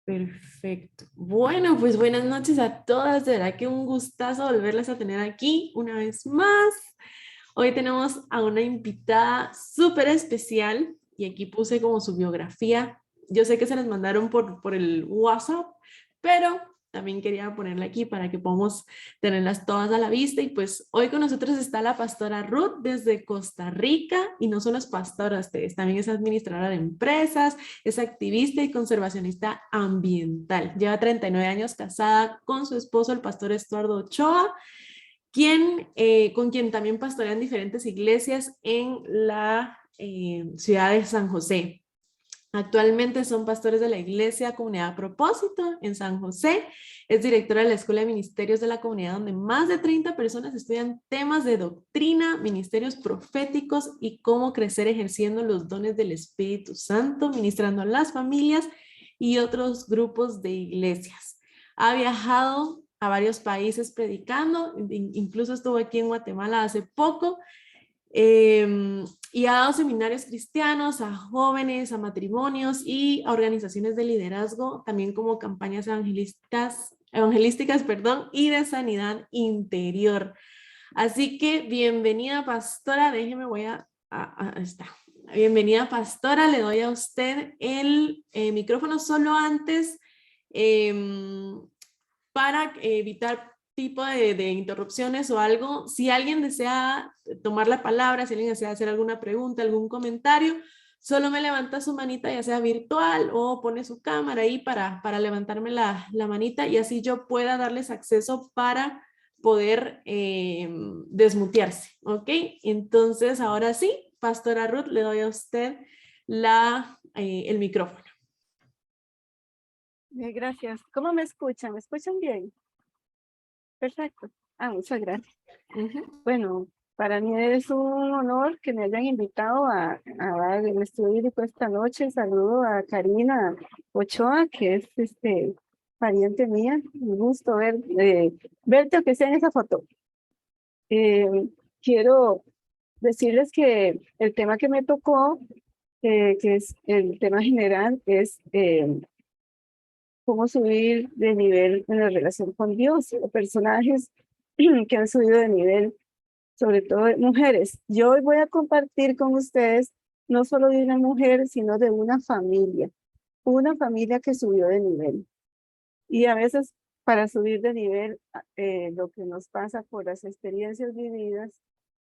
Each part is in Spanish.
Perfecto. Bueno, pues buenas noches a todas. De verdad que un gustazo volverlas a tener aquí una vez más. Hoy tenemos a una invitada súper especial y aquí puse como su biografía. Yo sé que se las mandaron por el WhatsApp, pero también quería ponerla aquí para que podamos tenerlas todas a la vista. Y pues hoy con nosotros está la pastora Ruth desde Costa Rica y no solo es pastora, ustedes también es administradora de empresas, es activista y conservacionista ambiental. Lleva 39 años casada con su esposo, el pastor Estuardo Ochoa, con quien también pastorean diferentes iglesias en la ciudad de San José. Actualmente son pastores de la Iglesia Comunidad Propósito en San José. Es directora de la Escuela de Ministerios de la Comunidad, donde más de 30 personas estudian temas de doctrina, ministerios proféticos y cómo crecer ejerciendo los dones del Espíritu Santo, ministrando a las familias y otros grupos de iglesias. Ha viajado a varios países predicando, incluso estuvo aquí en Guatemala hace poco, y ha dado seminarios cristianos a jóvenes, a matrimonios y a organizaciones de liderazgo, también como campañas evangelísticas, perdón, y de sanidad interior. Así que bienvenida, pastora. Déjeme, está. Bienvenida, pastora. Le doy a usted el micrófono solo antes. Para evitar tipo de interrupciones o algo, si alguien desea tomar la palabra, si alguien desea hacer alguna pregunta, algún comentario, solo me levanta su manita, ya sea virtual o pone su cámara ahí para levantarme la manita y así yo pueda darles acceso para poder desmutearse, ¿ok? Entonces, ahora sí, Pastora Ruth, le doy a usted el micrófono. Gracias. ¿Cómo me escuchan? ¿Me escuchan bien? Perfecto. Muchas gracias. Bueno, para mí es un honor que me hayan invitado a dar el estudio bíblico esta noche. Saludo a Karina Ochoa, que es pariente mía. Un gusto verte, aunque sea en esa foto. Quiero decirles que el tema que me tocó, que es el tema general, es cómo subir de nivel en la relación con Dios, o personajes que han subido de nivel, sobre todo mujeres. Yo hoy voy a compartir con ustedes no solo de una mujer, sino de una familia que subió de nivel. Y a veces para subir de nivel, lo que nos pasa por las experiencias vividas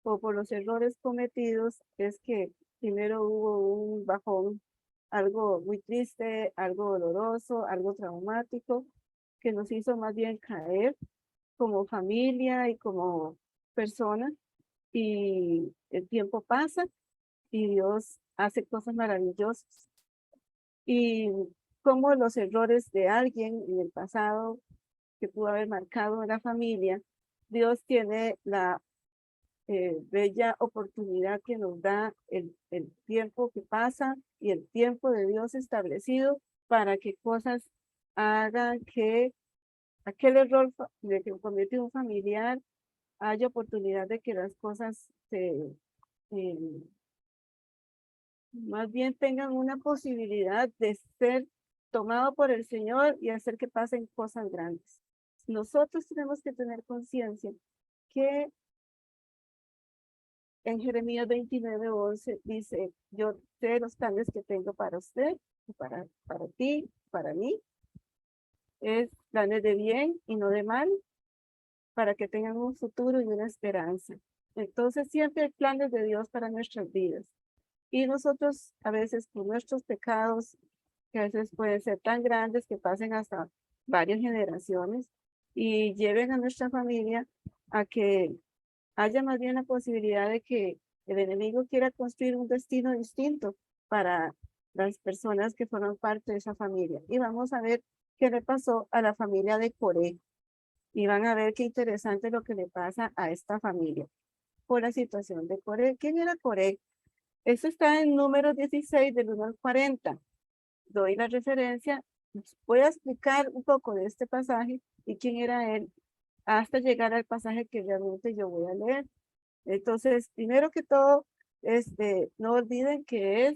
o por los errores cometidos es que primero hubo un bajón, algo muy triste, algo doloroso, algo traumático, que nos hizo más bien caer como familia y como persona. Y el tiempo pasa y Dios hace cosas maravillosas. Y como los errores de alguien en el pasado que pudo haber marcado a la familia, Dios tiene la bella oportunidad que nos da el tiempo que pasa y el tiempo de Dios establecido para que cosas hagan que aquel error de que cometió un familiar haya oportunidad de que las cosas eh, más bien tengan una posibilidad de ser tomado por el Señor y hacer que pasen cosas grandes. Nosotros tenemos que tener conciencia que en Jeremías 29:11 dice: yo sé los planes que tengo para usted, para ti, para mí, es planes de bien y no de mal, para que tengan un futuro y una esperanza. Entonces siempre hay planes de Dios para nuestras vidas. Y nosotros a veces por nuestros pecados, que a veces pueden ser tan grandes que pasen hasta varias generaciones y lleven a nuestra familia a que haya más bien la posibilidad de que el enemigo quiera construir un destino distinto para las personas que forman parte de esa familia. Y vamos a ver qué le pasó a la familia de Coré. Y van a ver qué interesante lo que le pasa a esta familia por la situación de Coré. ¿Quién era Coré? Eso está en Números 16, del 1 al 40. Doy la referencia. Voy a explicar un poco de este pasaje y quién era él hasta llegar al pasaje que realmente yo voy a leer. Entonces, primero que todo, no olviden que es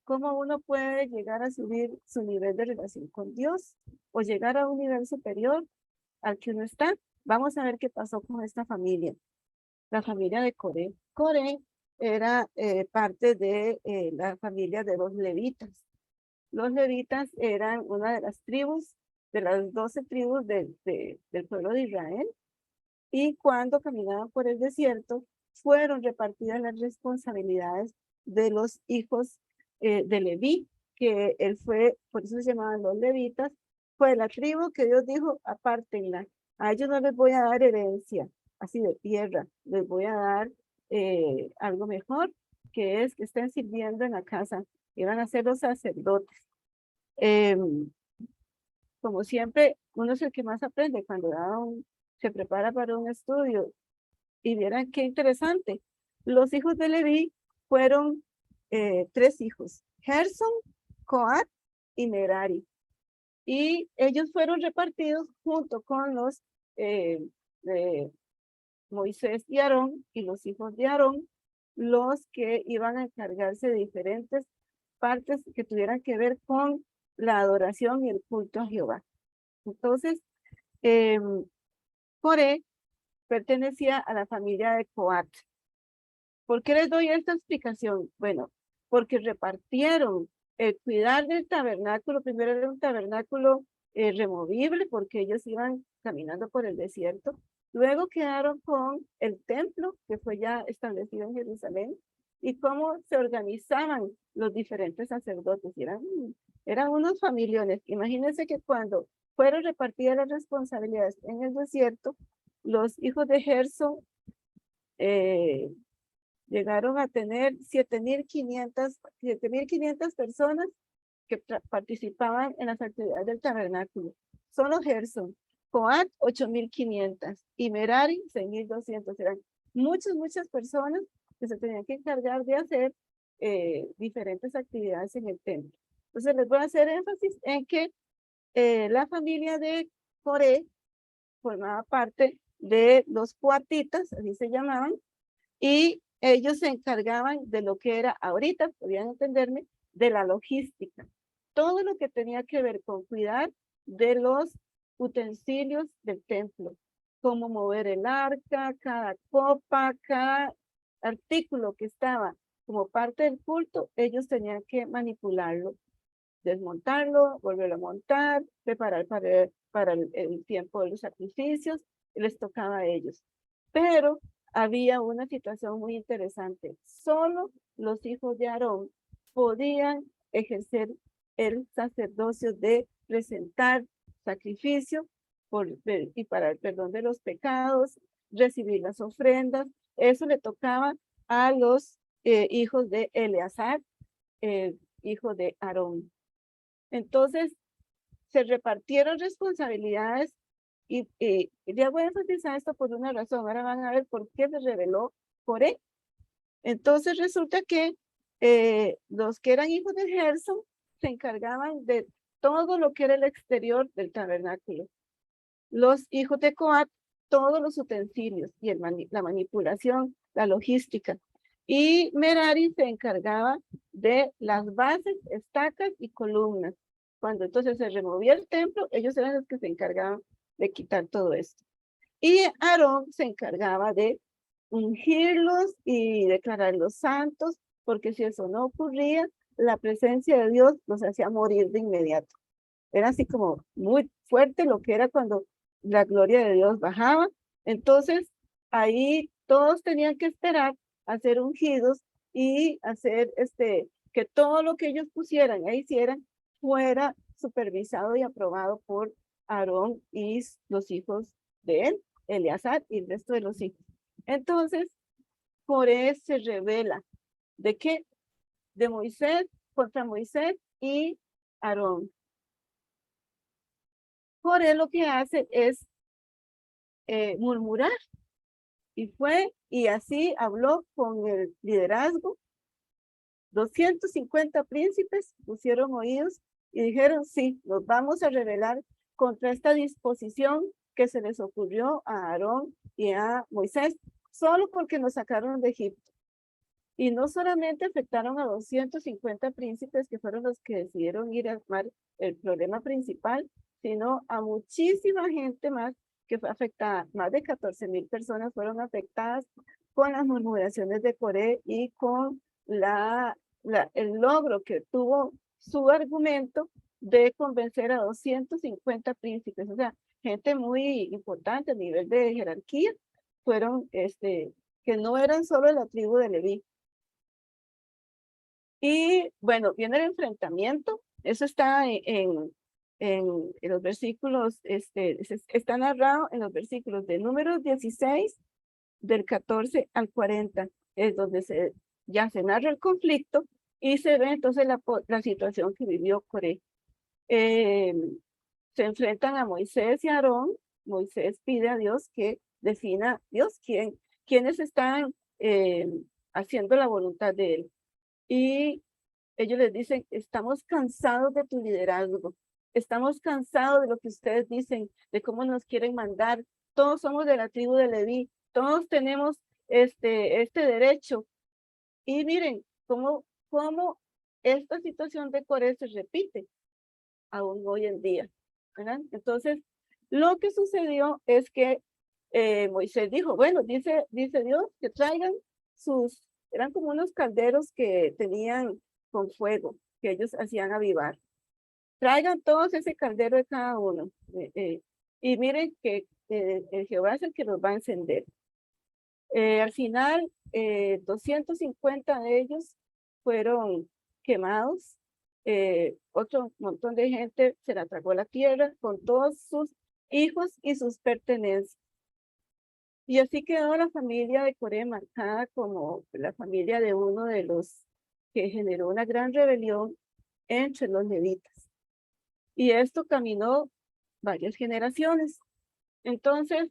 cómo uno puede llegar a subir su nivel de relación con Dios o llegar a un nivel superior al que uno está. Vamos a ver qué pasó con esta familia, la familia de Coré. Coré era parte de la familia de los levitas. Los levitas eran una de las tribus, de las 12 tribus del pueblo de Israel, y cuando caminaban por el desierto, fueron repartidas las responsabilidades de los hijos de Leví, que él fue, por eso se llamaban los levitas, fue la tribu que Dios dijo, apártenla, a ellos no les voy a dar herencia, así de tierra, les voy a dar algo mejor, que es que estén sirviendo en la casa, iban a ser los sacerdotes. Como siempre, uno es el que más aprende cuando se prepara para un estudio. Y vieran qué interesante. Los hijos de Leví fueron 3 hijos, Gerson, Coat y Merari. Y ellos fueron repartidos junto con los Moisés y Aarón y los hijos de Aarón, los que iban a encargarse de diferentes partes que tuvieran que ver con la adoración y el culto a Jehová. Entonces, Coré pertenecía a la familia de Coat. ¿Por qué les doy esta explicación? Bueno, porque repartieron el cuidar del tabernáculo. Primero era un tabernáculo removible porque ellos iban caminando por el desierto. Luego quedaron con el templo que fue ya establecido en Jerusalén y cómo se organizaban los diferentes sacerdotes. Eran unos familiones. Imagínense que cuando fueron repartidas las responsabilidades en el desierto, los hijos de Gerson llegaron a tener 7.500 personas que participaban en las actividades del tabernáculo. Solo Gerson. Coat, 8.500 y Merari, 6.200. Eran muchas personas que se tenían que encargar de hacer diferentes actividades en el templo. Entonces les voy a hacer énfasis en que la familia de Coré formaba parte de los coatitas, así se llamaban, y ellos se encargaban de lo que era, ahorita podían entenderme, de la logística. Todo lo que tenía que ver con cuidar de los utensilios del templo, cómo mover el arca, cada copa, cada artículo que estaba como parte del culto, ellos tenían que manipularlo, desmontarlo, volverlo a montar, preparar para el tiempo de los sacrificios, les tocaba a ellos. Pero había una situación muy interesante. Solo los hijos de Aarón podían ejercer el sacerdocio de presentar sacrificio y para el perdón de los pecados, recibir las ofrendas. Eso le tocaba a los hijos de Eleazar, hijo de Aarón. Entonces, se repartieron responsabilidades y ya voy a enfatizar esto por una razón. Ahora van a ver por qué se reveló Coré. Entonces, resulta que los que eran hijos de Gerson se encargaban de todo lo que era el exterior del tabernáculo. Los hijos de Coat, todos los utensilios y la manipulación, la logística. Y Merari se encargaba de las bases, estacas y columnas. Cuando entonces se removía el templo, ellos eran los que se encargaban de quitar todo esto. Y Aarón se encargaba de ungirlos y declararlos santos, porque si eso no ocurría, la presencia de Dios los hacía morir de inmediato. Era así como muy fuerte lo que era cuando la gloria de Dios bajaba. Entonces, ahí todos tenían que esperar a ser ungidos y hacer que todo lo que ellos pusieran e hicieran fuera supervisado y aprobado por Aarón y los hijos de él, Eleazar y el resto de los hijos. Entonces, Coré se revela de qué, de Moisés contra Moisés y Aarón. Coré lo que hace es murmurar y así habló con el liderazgo. 250 príncipes pusieron oídos y dijeron, sí, nos vamos a rebelar contra esta disposición que se les ocurrió a Aarón y a Moisés, solo porque nos sacaron de Egipto. Y no solamente afectaron a 250 príncipes, que fueron los que decidieron ir a armar el problema principal, sino a muchísima gente más que fue afectada. Más de 14,000 personas fueron afectadas con las murmuraciones de Coré y con el logro que tuvo su argumento de convencer a 250 príncipes, o sea, gente muy importante a nivel de jerarquía, fueron, que no eran solo de la tribu de Leví. Y bueno, viene el enfrentamiento, eso está en los versículos, está narrado en los versículos de Números 16, del 14 al 40, es donde ya se narra el conflicto y se ve entonces la situación que vivió Coré. Se enfrentan a Moisés y Aarón. Moisés pide a Dios que defina Dios quiénes están haciendo la voluntad de él. Y ellos les dicen, estamos cansados de tu liderazgo, estamos cansados de lo que ustedes dicen, de cómo nos quieren mandar. Todos somos de la tribu de Leví, todos tenemos este derecho. Y miren cómo esta situación de Coré se repite aún hoy en día, ¿verdad? Entonces, lo que sucedió es que Moisés dijo, bueno, dice Dios que traigan eran como unos calderos que tenían con fuego, que ellos hacían avivar. Traigan todos ese caldero de cada uno. Y miren que el Jehová es el que los va a encender. Al final, 250 de ellos fueron quemados. Otro montón de gente se la tragó la tierra con todos sus hijos y sus pertenencias. Y así quedó la familia de Coré marcada como la familia de uno de los que generó una gran rebelión entre los levitas. Y esto caminó varias generaciones. Entonces,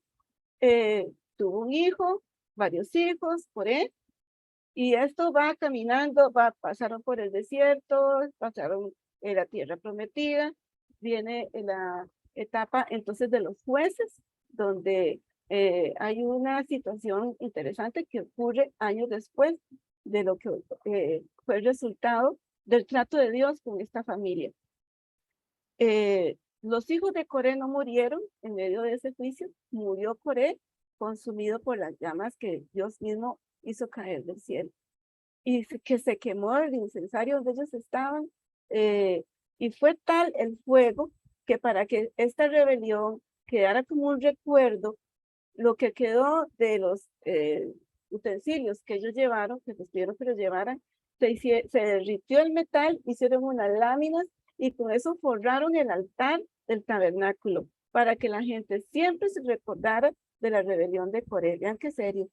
tuvo un hijo, varios hijos, Coré, y esto va caminando, pasaron por el desierto, pasaron en la tierra prometida, viene la etapa entonces de los jueces, donde hay una situación interesante que ocurre años después de lo que fue el resultado del trato de Dios con esta familia. Los hijos de Coré no murieron en medio de ese juicio, murió Coré consumido por las llamas que Dios mismo hizo caer del cielo y que se quemó el incensario donde ellos estaban, y fue tal el fuego que para que esta rebelión quedara como un recuerdo, lo que quedó de los utensilios que ellos llevaron, que les pidieron que los llevaran, se derritió el metal, hicieron unas láminas y con eso forraron el altar del tabernáculo para que la gente siempre se recordara de la rebelión de Coré. Vean qué serio.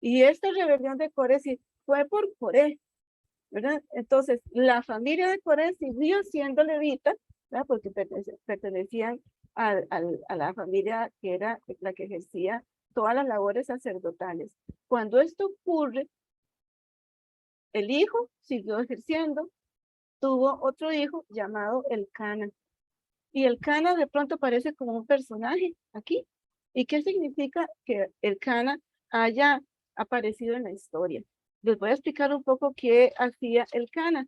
Y esta rebelión de Coré sí fue por Coré, ¿verdad? Entonces, la familia de Coré siguió siendo levita, ¿verdad? Porque pertenecían a la familia que era la que ejercía todas las labores sacerdotales. Cuando esto ocurre, el hijo siguió ejerciendo, tuvo otro hijo llamado Elcana. Y Elcana de pronto aparece como un personaje aquí. ¿Y qué significa que Elcana haya aparecido en la historia? Les voy a explicar un poco qué hacía Elcana.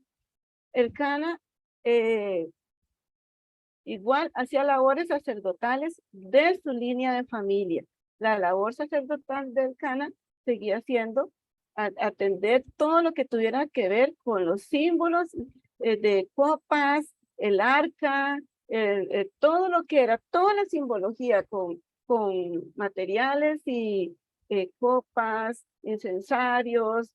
Elcana igual hacía labores sacerdotales de su línea de familia. La labor sacerdotal de Elcana seguía siendo atender todo lo que tuviera que ver con los símbolos de copas, el arca, todo lo que era, toda la simbología con materiales y copas, incensarios,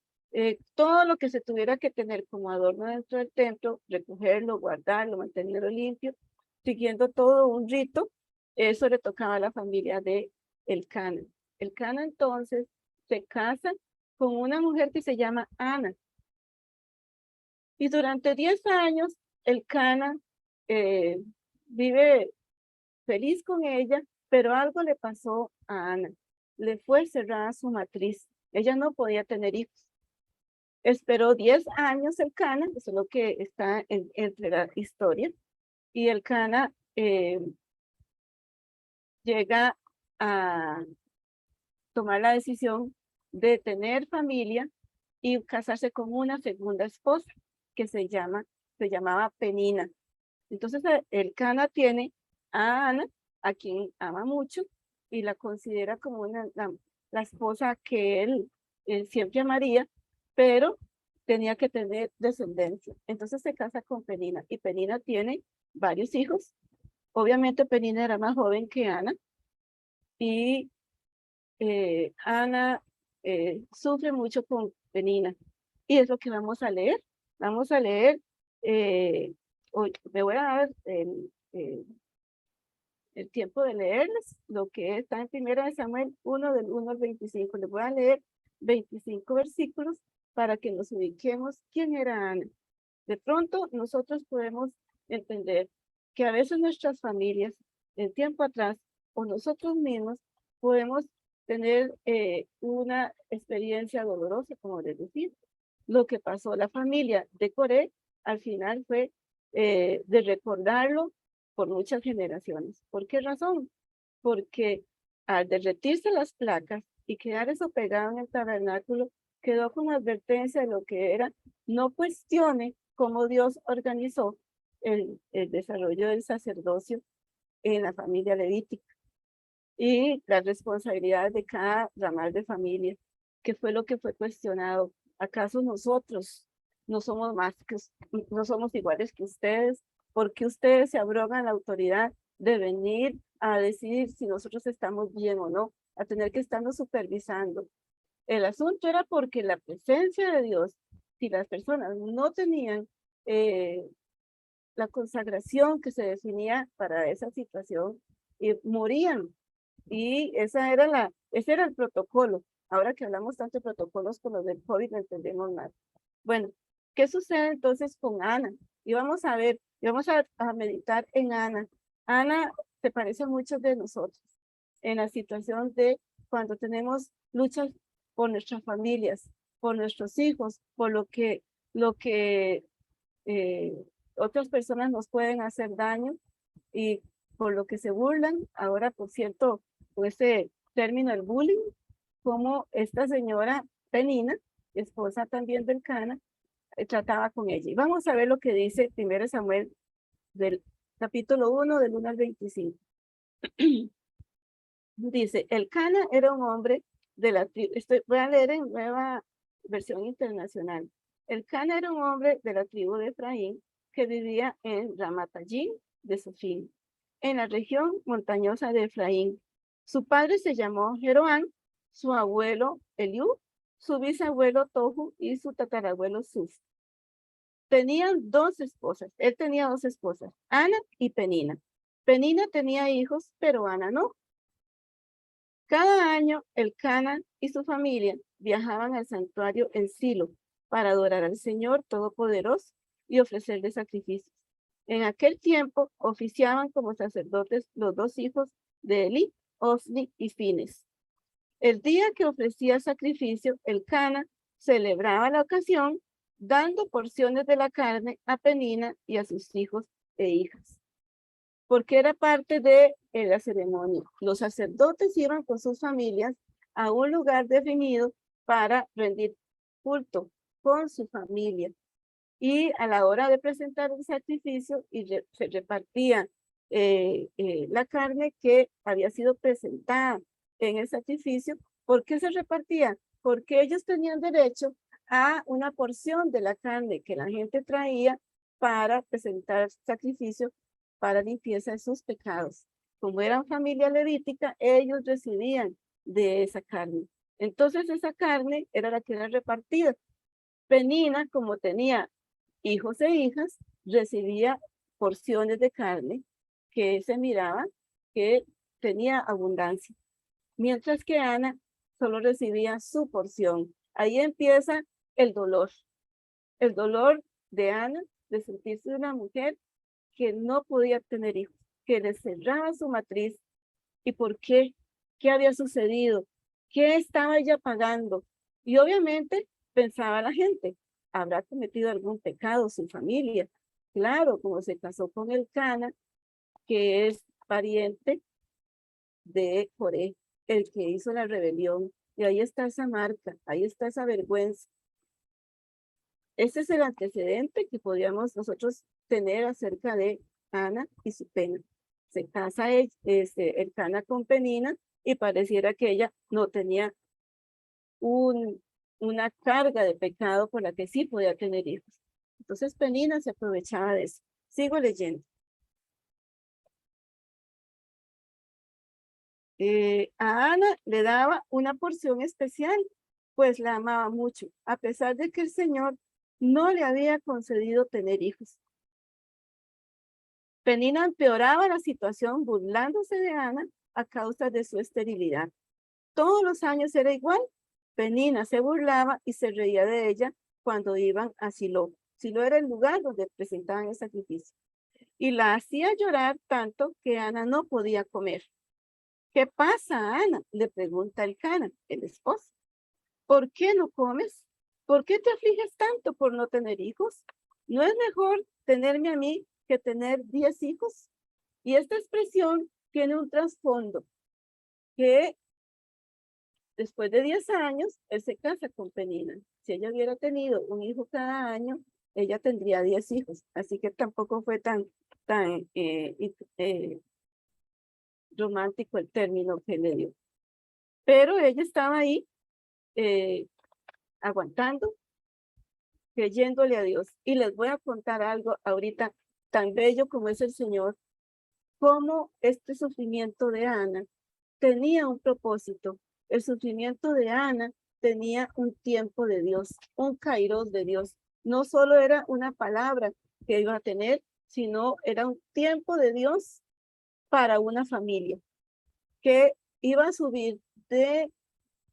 todo lo que se tuviera que tener como adorno dentro del templo, recogerlo, guardarlo, mantenerlo limpio, siguiendo todo un rito. Eso le tocaba a la familia de Elcana. Elcana entonces se casa con una mujer que se llama Ana. Y durante 10 años, Elcana vive feliz con ella, pero algo le pasó a Ana. Le fue cerrada su matriz. Ella no podía tener hijos. Esperó 10 años Elcana, eso es lo que está entre la historia, y Elcana llega a tomar la decisión de tener familia y casarse con una segunda esposa que se llamaba Penina. Entonces el Cana tiene a Ana, a quien ama mucho, y la considera como la esposa que él siempre amaría, pero tenía que tener descendencia. Entonces se casa con Penina, y Penina tiene varios hijos. Obviamente Penina era más joven que Ana, y Ana sufre mucho con Penina. Y es lo que vamos a leer. Vamos a leer, hoy me voy a dar el tiempo de leerles lo que está en 1 Samuel 1 del 1 al 25. Les voy a leer 25 versículos para que nos ubiquemos quién era Ana. De pronto nosotros podemos entender que a veces nuestras familias, en tiempo atrás, o nosotros mismos, podemos tener una experiencia dolorosa, como les decía. Lo que pasó la familia de Coré, al final fue de recordarlo por muchas generaciones. ¿Por qué razón? Porque al derretirse las placas y quedar eso pegado en el tabernáculo, quedó con advertencia de lo que era: no cuestione cómo Dios organizó el desarrollo del sacerdocio en la familia levítica y las responsabilidades de cada ramal de familia, que fue lo que fue cuestionado. ¿Acaso nosotros no somos no somos iguales que ustedes? ¿Por qué ustedes se abrogan la autoridad de venir a decidir si nosotros estamos bien o no? A tener que estarnos supervisando. El asunto era porque la presencia de Dios, si las personas no tenían la consagración que se definía para esa situación, morían. Y ese era el protocolo. Ahora que hablamos tanto de protocolos con los del COVID, no entendemos más. Bueno, ¿qué sucede entonces con Ana? Y vamos a ver, y vamos a meditar en Ana. Ana se parece a muchos de nosotros en la situación de cuando tenemos luchas por nuestras familias, por nuestros hijos, por lo que otras personas nos pueden hacer daño y por lo que se burlan. Ahora, por cierto, con ese término, el bullying, como esta señora Penina, esposa también del Cana, trataba con ella. Y vamos a ver lo que dice 1 Samuel del capítulo 1, del 1 al 25. Dice: el Cana era un hombre de la tribu, voy a leer en Nueva Versión Internacional. El Cana era un hombre de la tribu de Efraín que vivía en Ramatallín de Sofín, en la región montañosa de Efraín. Su padre se llamó Jeroán, su abuelo Eliú, su bisabuelo Tohu y su tatarabuelo Suf. Tenían dos esposas, él tenía dos esposas, Ana y Penina. Penina tenía hijos, pero Ana no. Cada año el Cana y su familia viajaban al santuario en Silo para adorar al Señor Todopoderoso y ofrecerle sacrificios. En aquel tiempo oficiaban como sacerdotes los dos hijos de Eli, Ofni y Fines. El día que ofrecía sacrificio, el Cana celebraba la ocasión dando porciones de la carne a Penina y a sus hijos e hijas, porque era parte de la ceremonia. Los sacerdotes iban con sus familias a un lugar definido para rendir culto con su familia. Y a la hora de presentar el sacrificio, se repartía la carne que había sido presentada en el sacrificio. ¿Por qué se repartía? Porque ellos tenían derecho a una porción de la carne que la gente traía para presentar sacrificio para limpieza de sus pecados. Como eran familia levítica, ellos recibían de esa carne. Entonces esa carne era la que era repartida. Penina, como tenía hijos e hijas, recibía porciones de carne que se miraba que tenía abundancia, mientras que Ana solo recibía su porción. Ahí empieza el dolor de Ana de sentirse una mujer que no podía tener hijos, que le cerraba su matriz. ¿Y por qué? ¿Qué había sucedido? ¿Qué estaba ella pagando? Y obviamente pensaba la gente: ¿habrá cometido algún pecado su familia? Claro, como se casó con el Cana, que es pariente de Coré, el que hizo la rebelión. Y ahí está esa marca, ahí está esa vergüenza. Ese es el antecedente que podríamos nosotros tener acerca de Ana y su pena. Se casa Elcana con Penina y pareciera que ella no tenía una carga de pecado por la que sí podía tener hijos. Entonces Penina se aprovechaba de eso. Sigo leyendo. A Ana le daba una porción especial, pues la amaba mucho, a pesar de que el Señor no le había concedido tener hijos. Penina empeoraba la situación burlándose de Ana a causa de su esterilidad. Todos los años era igual. Penina se burlaba y se reía de ella cuando iban a Silo. Silo era el lugar donde presentaban el sacrificio. Y la hacía llorar tanto que Ana no podía comer. ¿Qué pasa, Ana? Le pregunta Elcana, el esposo. ¿Por qué no comes? ¿Por qué te afliges tanto por no tener hijos? ¿No es mejor tenerme a mí que tener 10 hijos? Y esta expresión tiene un trasfondo que después de 10 años, él se casa con Penina. Si ella hubiera tenido un hijo cada año, ella tendría 10 hijos. Así que tampoco fue tan romántico el término que le dio. Pero ella estaba ahí aguantando, creyéndole a Dios. Y les voy a contar algo ahorita tan bello como es el Señor, cómo este sufrimiento de Ana tenía un propósito. El sufrimiento de Ana tenía un tiempo de Dios, un kairos de Dios. No solo era una palabra que iba a tener, sino era un tiempo de Dios para una familia que iba a subir de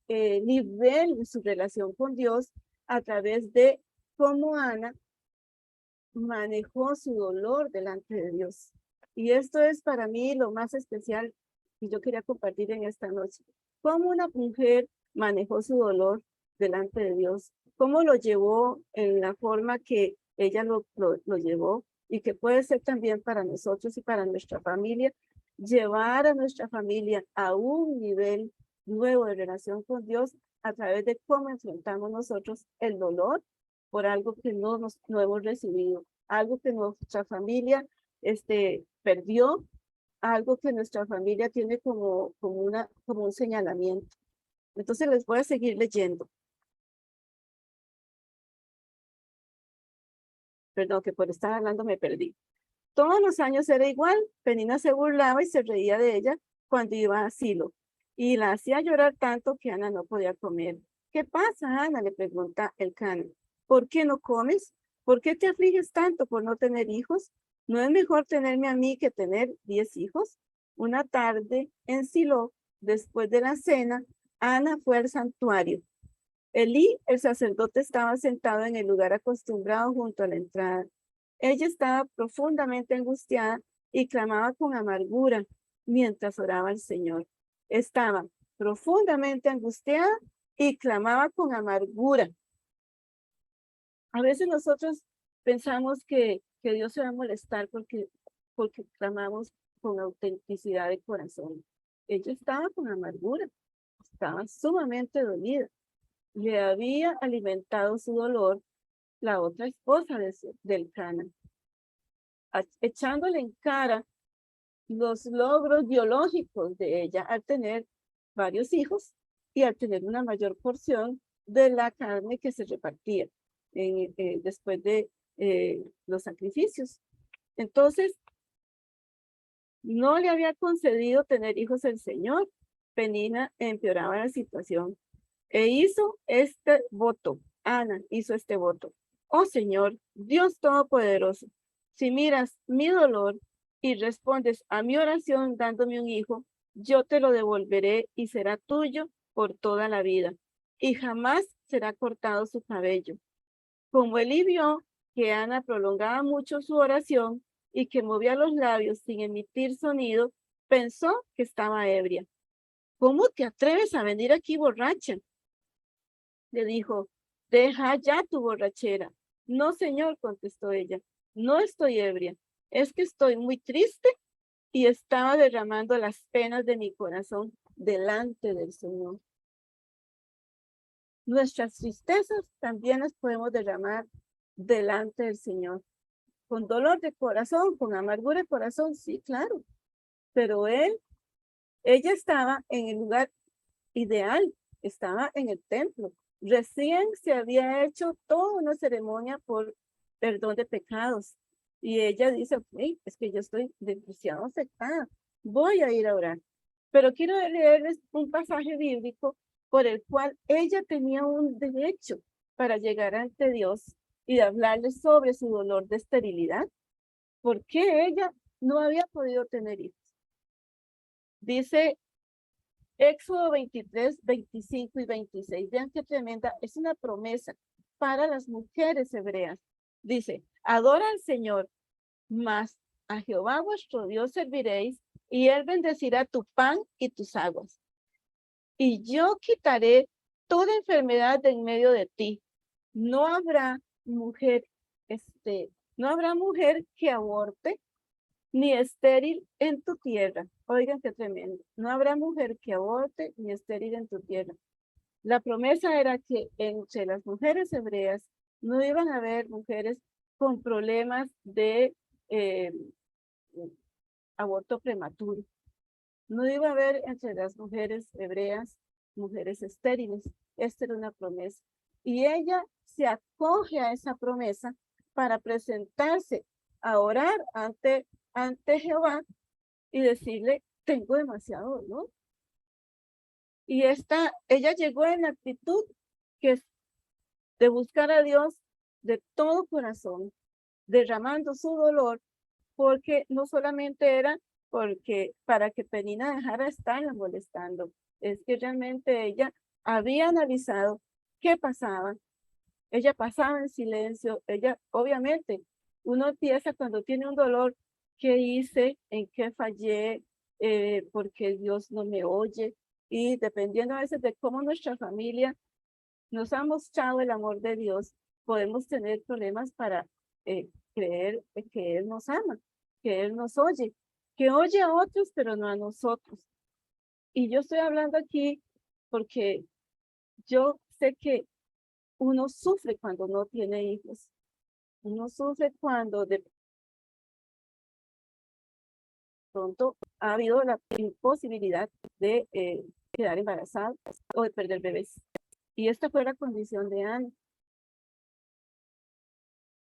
nivel en su relación con Dios a través de cómo Ana manejó su dolor delante de Dios. Y esto es para mí lo más especial que yo quería compartir en esta noche. Cómo una mujer manejó su dolor delante de Dios, cómo lo llevó en la forma que ella lo llevó y que puede ser también para nosotros y para nuestra familia, llevar a nuestra familia a un nivel nuevo de relación con Dios a través de cómo enfrentamos nosotros el dolor por algo que no hemos recibido, algo que nuestra familia perdió, algo que nuestra familia tiene como un señalamiento. Entonces les voy a seguir leyendo. Perdón, que por estar hablando me perdí. Todos los años era igual. Penina se burlaba y se reía de ella cuando iba a Silo. Y la hacía llorar tanto que Ana no podía comer. ¿Qué pasa, Ana? Le pregunta Elcana. ¿Por qué no comes? ¿Por qué te afliges tanto por no tener hijos? ¿No es mejor tenerme a mí que tener 10 hijos? Una tarde en Silo, después de la cena, Ana fue al santuario. Elí, el sacerdote, estaba sentado en el lugar acostumbrado junto a la entrada. Ella estaba profundamente angustiada y clamaba con amargura mientras oraba al Señor. Estaba profundamente angustiada y clamaba con amargura. A veces nosotros pensamos que Dios se va a molestar porque clamamos con autenticidad de corazón. Ella estaba con amargura, estaba sumamente dolida. Le había alimentado su dolor la otra esposa del Cana, echándole en cara los logros biológicos de ella al tener varios hijos y al tener una mayor porción de la carne que se repartía después de los sacrificios. Entonces, no le había concedido tener hijos el Señor. Penina empeoraba la situación e hizo este voto. Ana hizo este voto. Oh Señor, Dios Todopoderoso, si miras mi dolor y respondes a mi oración dándome un hijo, yo te lo devolveré y será tuyo por toda la vida, y jamás será cortado su cabello. Como Elí vio que Ana prolongaba mucho su oración y que movía los labios sin emitir sonido, pensó que estaba ebria. ¿Cómo te atreves a venir aquí borracha? Le dijo, deja ya tu borrachera. No, señor, contestó ella, no estoy ebria, es que estoy muy triste y estaba derramando las penas de mi corazón delante del Señor. Nuestras tristezas también las podemos derramar delante del Señor. Con dolor de corazón, con amargura de corazón, sí, claro. Pero ella estaba en el lugar ideal, estaba en el templo. Recién se había hecho toda una ceremonia por perdón de pecados. Y ella dice, hey, es que yo estoy demasiado afectada, voy a ir a orar. Pero quiero leerles un pasaje bíblico por el cual ella tenía un derecho para llegar ante Dios y hablarle sobre su dolor de esterilidad. ¿Por qué ella no había podido tener hijos? Dice Éxodo 23, 25 y 26. Vean qué tremenda, es una promesa para las mujeres hebreas. Dice, adora al Señor, mas a Jehová vuestro Dios serviréis, y él bendecirá tu pan y tus aguas. Y yo quitaré toda enfermedad de en medio de ti. No habrá mujer, no habrá mujer que aborte, ni estéril en tu tierra. Oigan qué tremendo. No habrá mujer que aborte ni estéril en tu tierra. La promesa era que entre las mujeres hebreas no iban a haber mujeres con problemas de eh, aborto prematuro. No iba a haber entre las mujeres hebreas mujeres estériles. Esta era una promesa. Y ella se acoge a esa promesa para presentarse a orar ante Jehová y decirle, tengo demasiado dolor. Y ella llegó en la actitud que es de buscar a Dios de todo corazón, derramando su dolor, porque no solamente era porque para que Penina dejara estarla molestando, es que realmente ella había analizado qué pasaba. Ella pasaba en silencio, ella obviamente, uno empieza cuando tiene un dolor, ¿qué hice? ¿En qué fallé? Porque Dios no me oye. Y dependiendo a veces de cómo nuestra familia nos ha mostrado el amor de Dios, podemos tener problemas para creer que Él nos ama, que Él nos oye, que oye a otros, pero no a nosotros. Y yo estoy hablando aquí porque yo sé que uno sufre cuando no tiene hijos. Uno sufre cuando de pronto ha habido la imposibilidad de quedar embarazada o de perder bebés. Y esta fue la condición de Ana.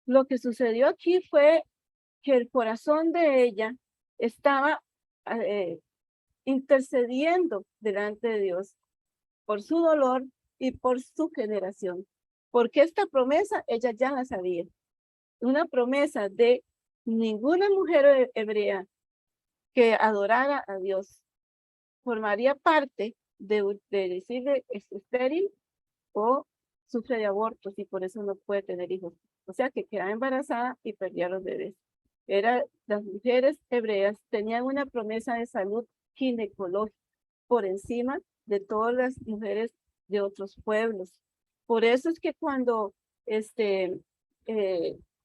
Lo que sucedió aquí fue que el corazón de ella estaba intercediendo delante de Dios por su dolor y por su generación. Porque esta promesa ella ya la sabía. Una promesa de ninguna mujer hebrea que adorara a Dios formaría parte de decirle es estéril o sufre de abortos y por eso no puede tener hijos. O sea que quedaba embarazada y perdía los bebés. Las mujeres hebreas tenían una promesa de salud ginecológica por encima de todas las mujeres de otros pueblos. Por eso es que cuando que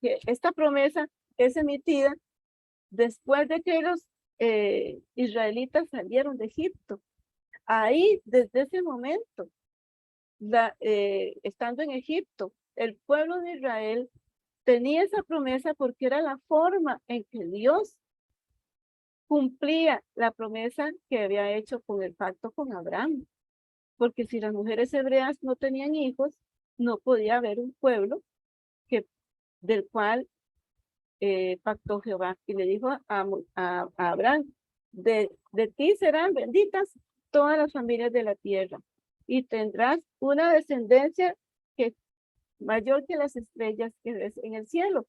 esta promesa es emitida después de que los israelitas salieron de Egipto, ahí desde ese momento estando en Egipto, el pueblo de Israel tenía esa promesa porque era la forma en que Dios cumplía la promesa que había hecho con el pacto con Abraham. Porque si las mujeres hebreas no tenían hijos, no podía haber un pueblo del cual pactó Jehová. Y le dijo a Abraham, de ti serán benditas todas las familias de la tierra y tendrás una descendencia que mayor que las estrellas que ves en el cielo.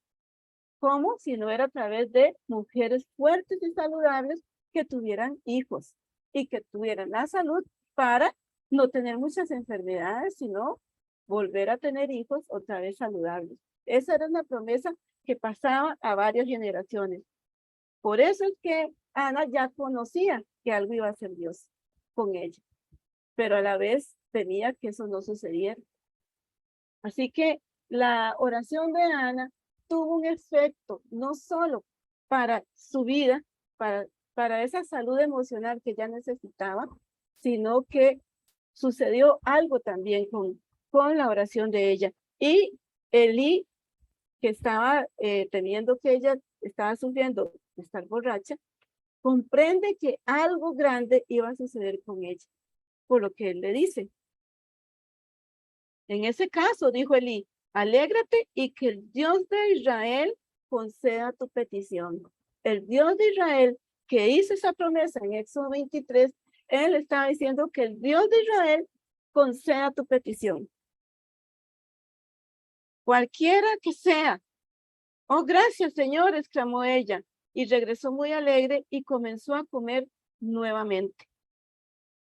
¿Cómo? Si no era a través de mujeres fuertes y saludables que tuvieran hijos y que tuvieran la salud para no tener muchas enfermedades, sino volver a tener hijos otra vez saludables. Esa era una promesa que pasaba a varias generaciones. Por eso es que Ana ya conocía que algo iba a hacer Dios con ella, pero a la vez temía que eso no sucediera. Así que la oración de Ana tuvo un efecto no solo para su vida, para esa salud emocional que ya necesitaba, sino que sucedió algo también con la oración de ella. Y Elí que estaba temiendo que ella estaba sufriendo de estar borracha, comprende que algo grande iba a suceder con ella, por lo que él le dice. En ese caso, dijo Elí, alégrate y que el Dios de Israel conceda tu petición. El Dios de Israel que hizo esa promesa en Éxodo 23, él estaba diciendo que el Dios de Israel conceda tu petición. Cualquiera que sea. Oh, gracias, Señor, exclamó ella, y regresó muy alegre y comenzó a comer nuevamente.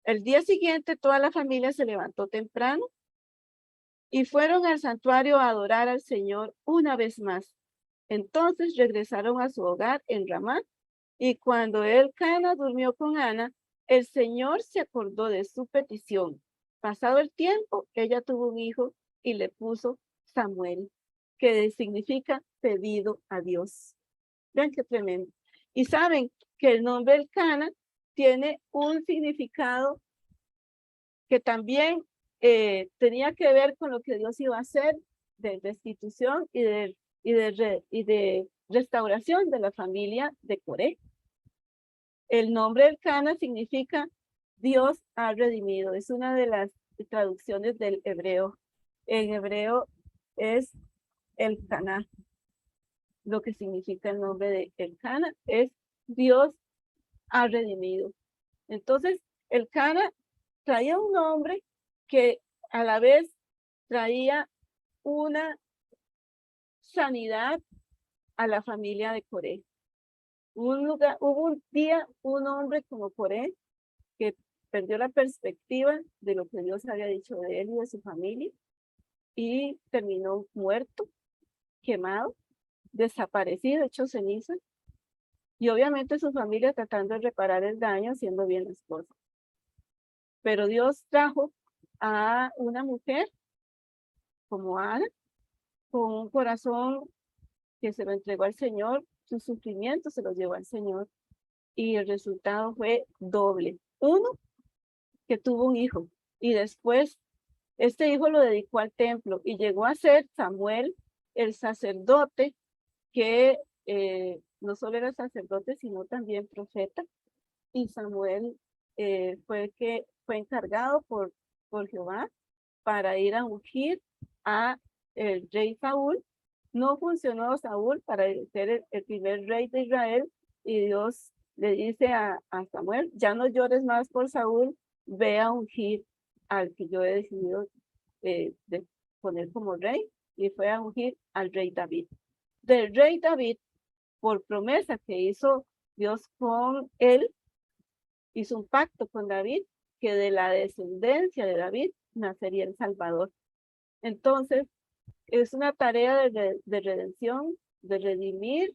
El día siguiente, toda la familia se levantó temprano y fueron al santuario a adorar al Señor una vez más. Entonces regresaron a su hogar en Ramá, y cuando Elcana durmió con Ana, el Señor se acordó de su petición. Pasado el tiempo, ella tuvo un hijo y le puso Samuel, que significa pedido a Dios. Vean qué tremendo. Y saben que el nombre Elcana tiene un significado que también tenía que ver con lo que Dios iba a hacer de restitución y de restauración de la familia de Coré. El nombre Elcana significa Dios ha redimido. Es una de las traducciones del hebreo. En hebreo es Elcaná. Lo que significa el nombre de Elcana es Dios ha redimido. Entonces, Elcana traía un nombre que a la vez traía una sanidad a la familia de Coré. Hubo un día un hombre como Coré que perdió la perspectiva de lo que Dios había dicho de él y de su familia y terminó muerto, quemado, desaparecido, hecho ceniza, y obviamente su familia tratando de reparar el daño, haciendo bien las cosas. Pero Dios trajo a una mujer como Ana, con un corazón que se lo entregó al Señor, su sufrimiento se lo llevó al Señor, y el resultado fue doble. Uno, que tuvo un hijo, y después este hijo lo dedicó al templo, y llegó a ser Samuel, el sacerdote, que no solo era sacerdote, sino también profeta, y Samuel fue el que fue encargado por Jehová para ir a ungir a el rey Saúl. No funcionó Saúl para ser el primer rey de Israel, y Dios le dice a Samuel, ya no llores más por Saúl, ve a ungir al que yo he decidido de poner como rey, y fue a ungir al rey David. Del rey David, por promesa que hizo Dios con él, hizo un pacto con David, que de la descendencia de David nacería el Salvador. Entonces, es una tarea de redención, de redimir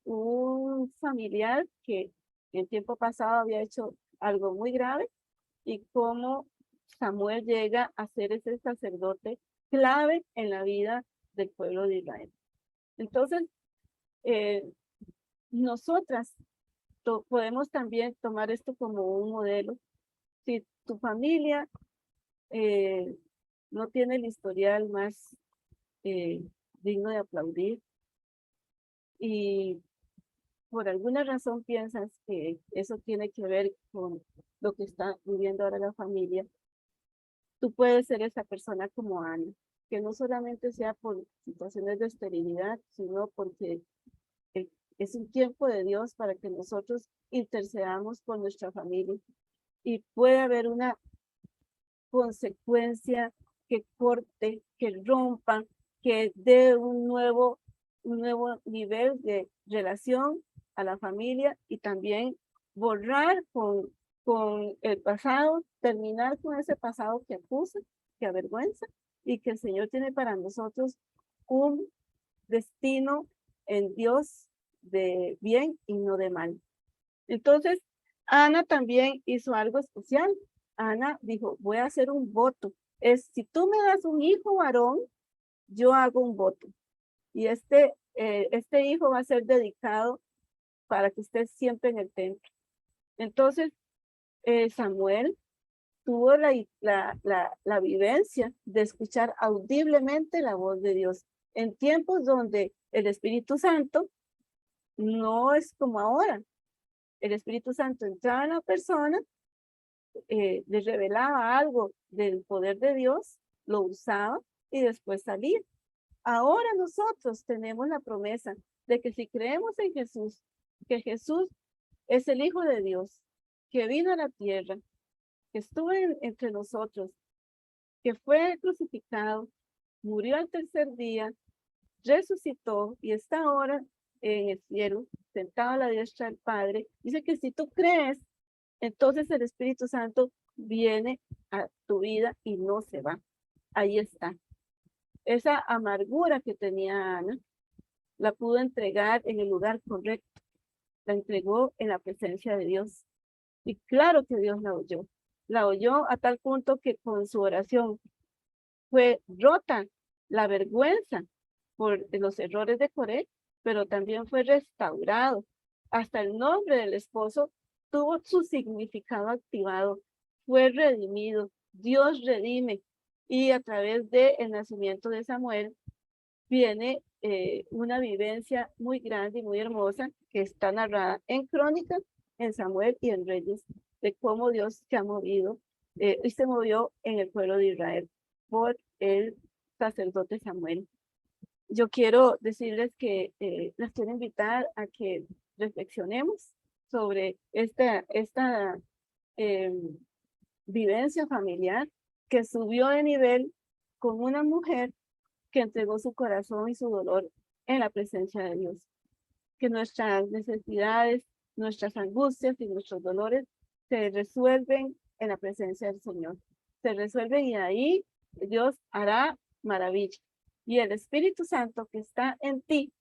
un familiar que en tiempo pasado había hecho algo muy grave, y cómo Samuel llega a ser ese sacerdote clave en la vida del pueblo de Israel. Entonces, nosotras podemos también tomar esto como un modelo. Si tu familia no tiene el historial más digno de aplaudir, y por alguna razón piensas que eso tiene que ver con lo que está viviendo ahora la familia, tú puedes ser esa persona como Ana, que no solamente sea por situaciones de esterilidad, sino porque es un tiempo de Dios para que nosotros intercedamos por nuestra familia, y puede haber una consecuencia que corte, que rompa, que dé un nuevo nivel de relación a la familia, y también borrar con el pasado, terminar con ese pasado que acusa, que avergüenza, y que el Señor tiene para nosotros un destino en Dios de bien y no de mal. Entonces, Ana también hizo algo especial. Ana dijo, voy a hacer un voto. Si tú me das un hijo varón, yo hago un voto. Y este hijo va a ser dedicado para que esté siempre en el templo. Entonces, Samuel tuvo la vivencia de escuchar audiblemente la voz de Dios. en tiempos donde el Espíritu Santo no es como ahora. El Espíritu Santo entraba en la persona, le revelaba algo del poder de Dios, lo usaba y después salía. Ahora nosotros tenemos la promesa de que si creemos en Jesús, que Jesús es el Hijo de Dios, que vino a la tierra, que estuvo entre nosotros, que fue crucificado, murió al tercer día, resucitó y está ahora en el cielo, sentado a la diestra del Padre. Dice que si tú crees, entonces el Espíritu Santo viene a tu vida y no se va. Ahí está. Esa amargura que tenía Ana, la pudo entregar en el lugar correcto. La entregó en la presencia de Dios. Y claro que Dios la oyó. La oyó a tal punto que con su oración fue rota la vergüenza por los errores de Coré, pero también fue restaurado. Hasta el nombre del esposo tuvo su significado activado, fue redimido. Dios redime. Y a través del nacimiento de Samuel viene una vivencia muy grande y muy hermosa que está narrada en Crónicas, en Samuel y en Reyes, de cómo Dios se ha movido y se movió en el pueblo de Israel por el sacerdote Samuel. Yo quiero decirles que las quiero invitar a que reflexionemos sobre esta vivencia familiar que subió de nivel con una mujer que entregó su corazón y su dolor en la presencia de Dios. Que nuestras necesidades, nuestras angustias y nuestros dolores se resuelven en la presencia del Señor. Se resuelven y ahí Dios hará maravilla. Y el Espíritu Santo que está en ti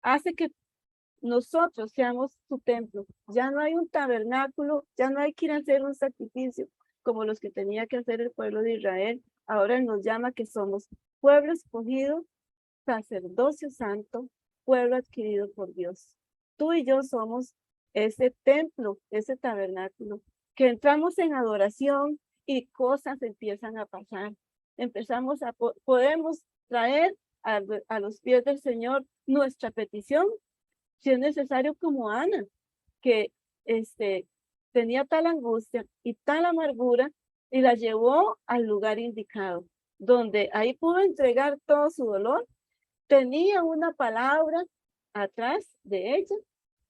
hace que nosotros seamos su templo. Ya no hay un tabernáculo, ya no hay que ir a hacer un sacrificio como los que tenía que hacer el pueblo de Israel. Ahora Él nos llama que somos pueblo escogido, sacerdocio santo, pueblo adquirido por Dios. Tú y yo somos ese templo, ese tabernáculo, que entramos en adoración y cosas empiezan a pasar. Podemos traer a los pies del Señor nuestra petición, si es necesario, como Ana, que tenía tal angustia y tal amargura y la llevó al lugar indicado, donde ahí pudo entregar todo su dolor. Tenía una palabra atrás de ella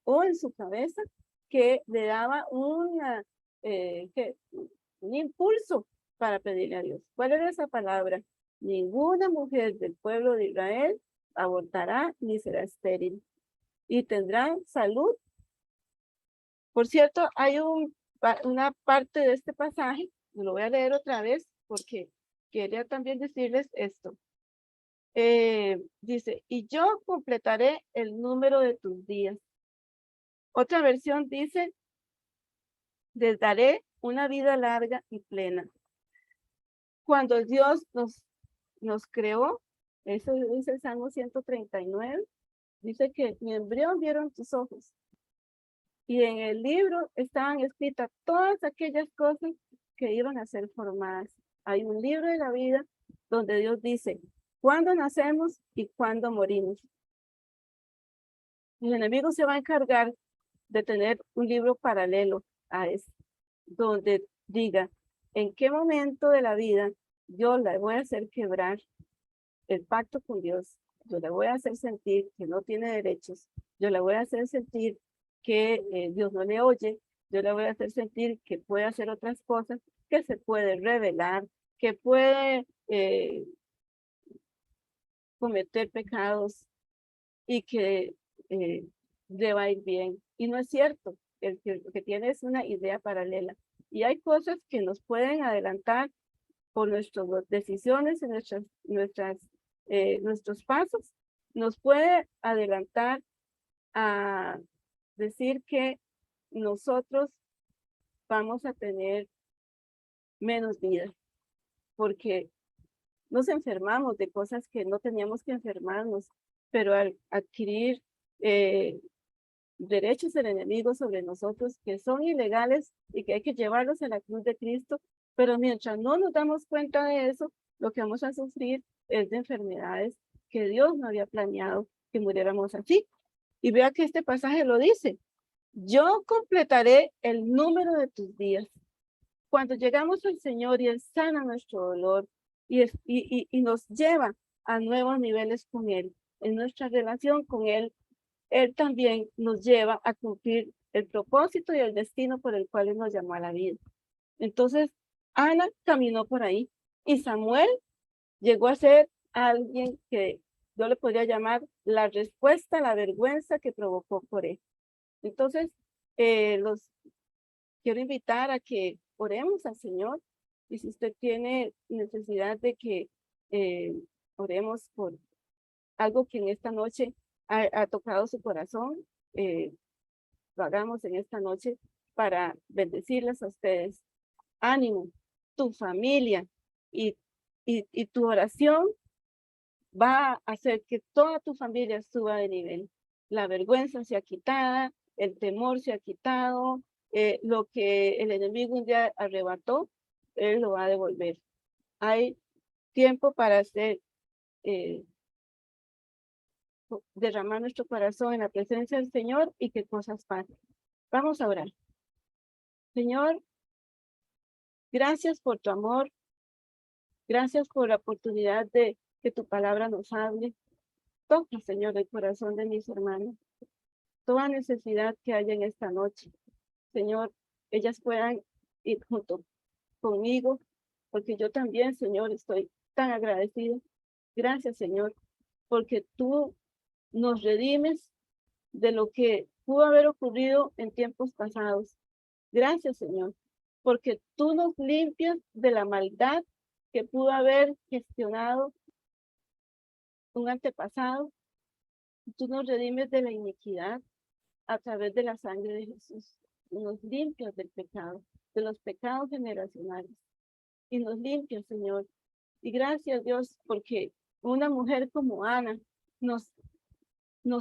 o en su cabeza que le daba un impulso para pedirle a Dios. ¿Cuál era esa palabra? Ninguna mujer del pueblo de Israel abortará ni será estéril y tendrá salud. Por cierto, hay una parte de este pasaje, lo voy a leer otra vez porque quería también decirles esto. Dice, y yo completaré el número de tus días. Otra versión dice, les daré una vida larga y plena. Cuando Dios nos creó, eso dice el Salmo 139, dice que mi embrión vieron tus ojos. Y en el libro estaban escritas todas aquellas cosas que iban a ser formadas. Hay un libro de la vida donde Dios dice cuándo nacemos y cuándo morimos. El enemigo se va a encargar de tener un libro paralelo a este, donde diga en qué momento de la vida yo la voy a hacer quebrar el pacto con Dios, yo la voy a hacer sentir que no tiene derechos, yo la voy a hacer sentir que Dios no le oye, yo la voy a hacer sentir que puede hacer otras cosas, que se puede revelar, que puede cometer pecados y que le va a ir bien. Y no es cierto, lo que tiene es una idea paralela. Y hay cosas que nos pueden adelantar por nuestras decisiones y nuestros pasos, nos puede adelantar a decir que nosotros vamos a tener menos vida, porque nos enfermamos de cosas que no teníamos que enfermarnos, pero al adquirir derechos del enemigo sobre nosotros que son ilegales y que hay que llevarlos a la cruz de Cristo, pero mientras no nos damos cuenta de eso, lo que vamos a sufrir es de enfermedades que Dios no había planeado que muriéramos así. Y vea que este pasaje lo dice: yo completaré el número de tus días. Cuando llegamos al Señor y Él sana nuestro dolor y nos lleva a nuevos niveles con Él, en nuestra relación con Él, Él también nos lleva a cumplir el propósito y el destino por el cual Él nos llamó a la vida. Entonces, Ana caminó por ahí y Samuel llegó a ser alguien que yo le podría llamar la respuesta a la vergüenza que provocó por él. Entonces, los quiero invitar a que oremos al Señor, y si usted tiene necesidad de que oremos por algo que en esta noche ha tocado su corazón, lo hagamos en esta noche para bendecirles a ustedes. Ánimo, tu familia y tu oración va a hacer que toda tu familia suba de nivel. La vergüenza se ha quitado, el temor se ha quitado, lo que el enemigo un día arrebató, él lo va a devolver. Hay tiempo para hacer, derramar nuestro corazón en la presencia del Señor y que cosas pasen. Vamos a orar. Señor, gracias por tu amor, gracias por la oportunidad de que tu palabra nos hable. Toca, Señor, el corazón de mis hermanos. Toda necesidad que haya en esta noche, Señor, ellas puedan ir junto conmigo, porque yo también, Señor, estoy tan agradecido. Gracias, Señor, porque tú nos redimes de lo que pudo haber ocurrido en tiempos pasados. Gracias, Señor, porque tú nos limpias de la maldad que pudo haber gestionado un antepasado. Tú nos redimes de la iniquidad a través de la sangre de Jesús. Nos limpias del pecado, de los pecados generacionales. Y nos limpias, Señor. Y gracias, Dios, porque una mujer como Ana nos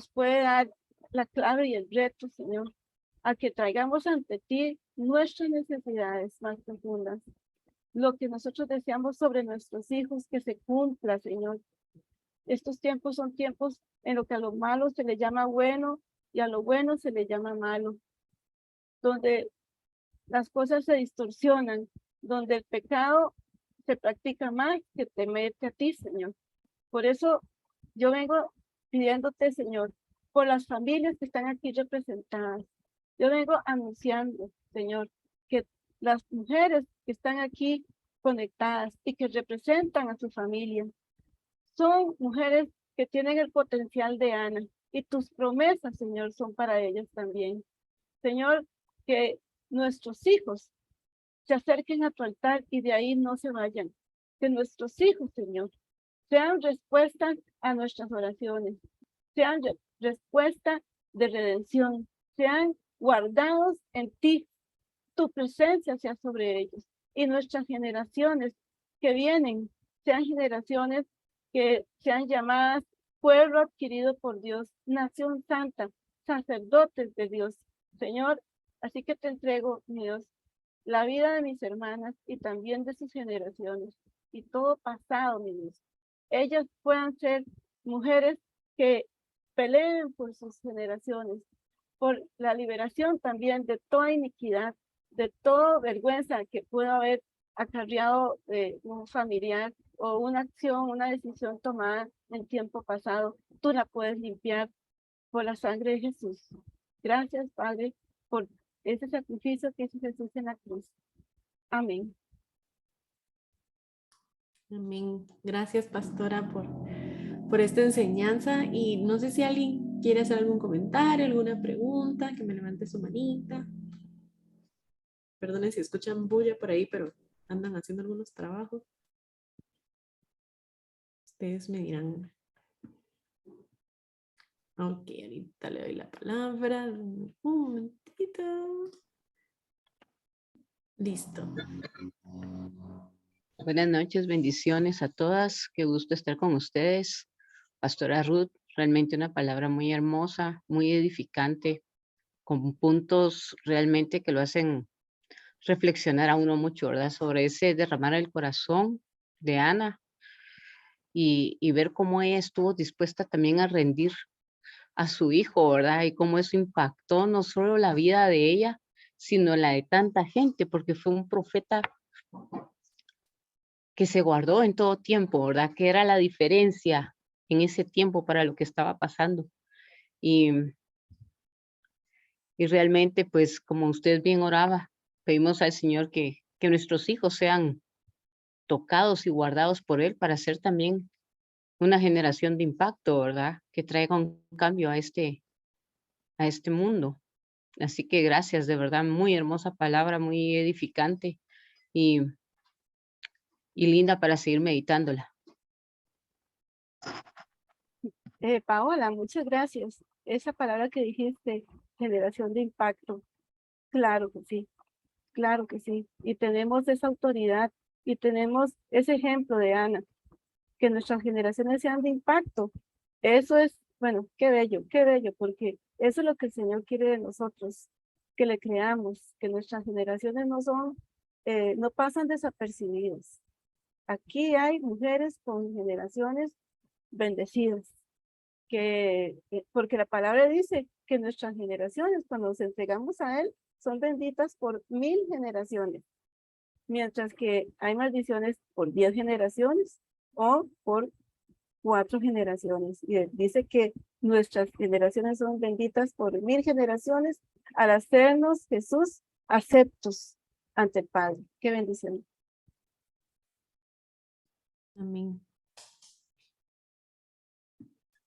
puede dar la clave y el reto, Señor, a que traigamos ante ti nuestras necesidades más profundas. Lo que nosotros deseamos sobre nuestros hijos, que se cumpla, Señor. Estos tiempos son tiempos en los que a lo malo se le llama bueno y a lo bueno se le llama malo, donde las cosas se distorsionan, donde el pecado se practica más que temerte a ti, Señor. Por eso yo vengo pidiéndote, Señor, por las familias que están aquí representadas. Yo vengo anunciando, Señor, que las mujeres que están aquí conectadas y que representan a su familia son mujeres que tienen el potencial de Ana, y tus promesas, Señor, son para ellas también. Señor, que nuestros hijos se acerquen a tu altar y de ahí no se vayan. Que nuestros hijos, Señor, sean respuestas a nuestras oraciones, sean respuesta de redención, sean guardados en ti, tu presencia sea sobre ellos, y nuestras generaciones que vienen sean generaciones que sean llamadas pueblo adquirido por Dios, nación santa, sacerdotes de Dios. Señor, así que te entrego, mi Dios, la vida de mis hermanas y también de sus generaciones y todo pasado, mi Dios. Ellas puedan ser mujeres que peleen por sus generaciones, por la liberación también de toda iniquidad, de toda vergüenza que pueda haber acarreado un familiar o una acción, una decisión tomada en tiempo pasado. Tú la puedes limpiar por la sangre de Jesús. Gracias, Padre, por ese sacrificio que hizo Jesús en la cruz. Amén. Amén. Gracias, pastora, por esta enseñanza. Y no sé si alguien quiere hacer algún comentario, alguna pregunta, que me levante su manita. Perdonen si escuchan bulla por ahí, pero andan haciendo algunos trabajos. Ustedes me dirán. Ok, ahorita le doy la palabra. Un momentito. Listo. Buenas noches, bendiciones a todas. Qué gusto estar con ustedes. Pastora Ruth, realmente una palabra muy hermosa, muy edificante, con puntos realmente que lo hacen reflexionar a uno mucho, ¿verdad? Sobre ese derramar el corazón de Ana, y ver cómo ella estuvo dispuesta también a rendir a su hijo, ¿verdad? Y cómo eso impactó no solo la vida de ella, sino la de tanta gente, porque fue un profeta que se guardó en todo tiempo, ¿verdad? Que era la diferencia en ese tiempo para lo que estaba pasando. Y, y realmente, pues, como usted bien oraba, pedimos al Señor que nuestros hijos sean tocados y guardados por Él para ser también una generación de impacto, ¿verdad? Que traiga un cambio a este mundo. Así que gracias, de verdad, muy hermosa palabra, muy edificante y, y linda para seguir meditándola. Paola, muchas gracias. Esa palabra que dijiste, generación de impacto, claro que sí, claro que sí. Y tenemos esa autoridad y tenemos ese ejemplo de Ana, que nuestras generaciones sean de impacto. Eso es, bueno, qué bello, porque eso es lo que el Señor quiere de nosotros, que le creamos, que nuestras generaciones no son, no pasan desapercibidos. Aquí hay mujeres con generaciones bendecidas, porque la palabra dice que nuestras generaciones, cuando nos entregamos a Él, son benditas por 1000 generaciones, mientras que hay maldiciones por 10 generaciones o por 4 generaciones. Y dice que nuestras generaciones son benditas por 1000 generaciones al hacernos Jesús aceptos ante el Padre. Qué bendición. Amén.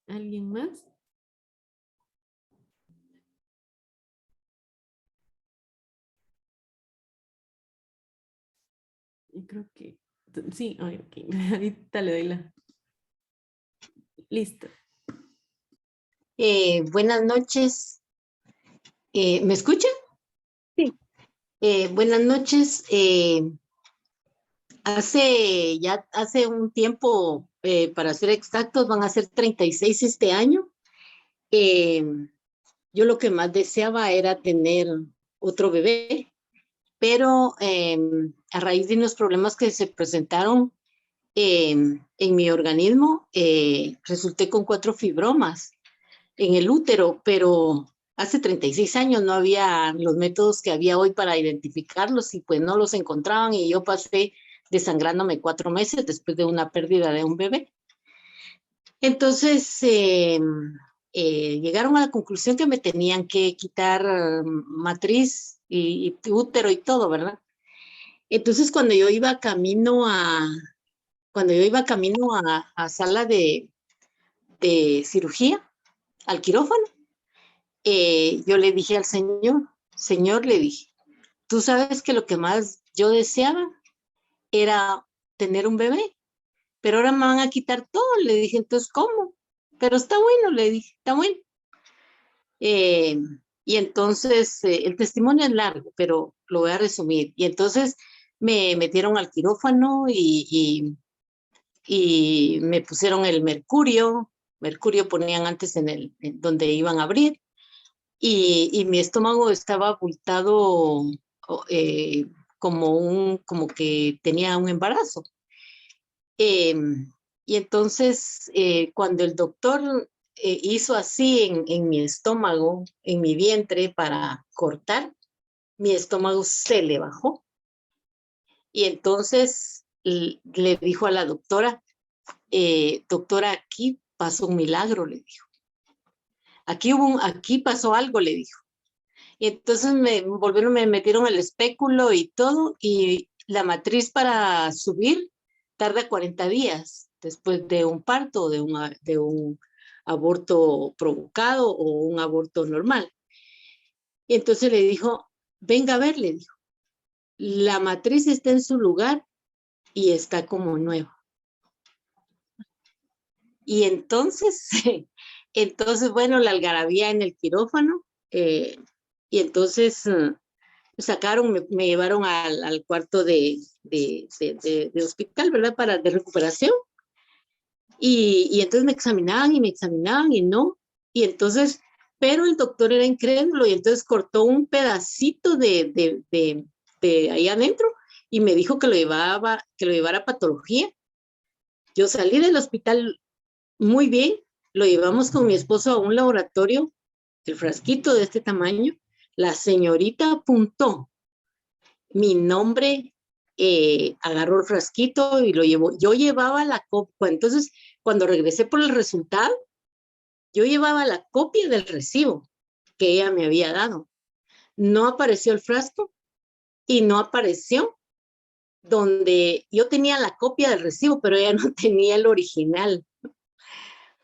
¿Alguien más? Yo creo que sí, ay, ok. Ahorita le doy la. Listo. Buenas noches. ¿Me escuchan? Sí. Buenas noches. Hace un tiempo, para ser exactos, van a ser 36 este año. Yo lo que más deseaba era tener otro bebé, pero a raíz de unos problemas que se presentaron en mi organismo, resulté con 4 fibromas en el útero, pero hace 36 años no había los métodos que había hoy para identificarlos y pues no los encontraban y yo pasé desangrándome 4 meses después de una pérdida de un bebé. Entonces llegaron a la conclusión que me tenían que quitar matriz y útero y todo, ¿verdad? Entonces cuando yo iba camino a sala de cirugía, al quirófano, yo le dije al Señor, le dije, tú sabes que lo que más yo deseaba era tener un bebé, pero ahora me van a quitar todo. Le dije, entonces, ¿cómo? Pero está bueno, le dije, está bueno. Y entonces, el testimonio es largo, pero lo voy a resumir. Y entonces me metieron al quirófano y me pusieron el mercurio ponían antes en donde iban a abrir, y mi estómago estaba abultado, eh, como que tenía un embarazo. Y entonces, cuando el doctor hizo así en mi estómago, en mi vientre para cortar, mi estómago se le bajó. Y entonces le dijo a la doctora, doctora, aquí pasó un milagro, le dijo. Aquí pasó algo, le dijo. Y entonces me metieron el espéculo y todo, y la matriz para subir tarda 40 días después de un parto, de un aborto provocado o un aborto normal. Y entonces le dijo, venga a ver, le dijo, la matriz está en su lugar y está como nueva. Y entonces, bueno, la algarabía en el quirófano, y entonces me llevaron al cuarto de hospital, ¿verdad? De recuperación. Y entonces me examinaban y no. Y entonces, pero el doctor era incrédulo y entonces cortó un pedacito de ahí adentro y me dijo que lo llevara a patología Yo salí del hospital muy bien, lo llevamos con mi esposo a un laboratorio, el frasquito de este tamaño, la señorita apuntó mi nombre, agarró el frasquito y lo llevó. Yo llevaba la copia, entonces cuando regresé por el resultado, yo llevaba la copia del recibo que ella me había dado. No apareció el frasco y no apareció donde yo tenía la copia del recibo, pero ella no tenía el original,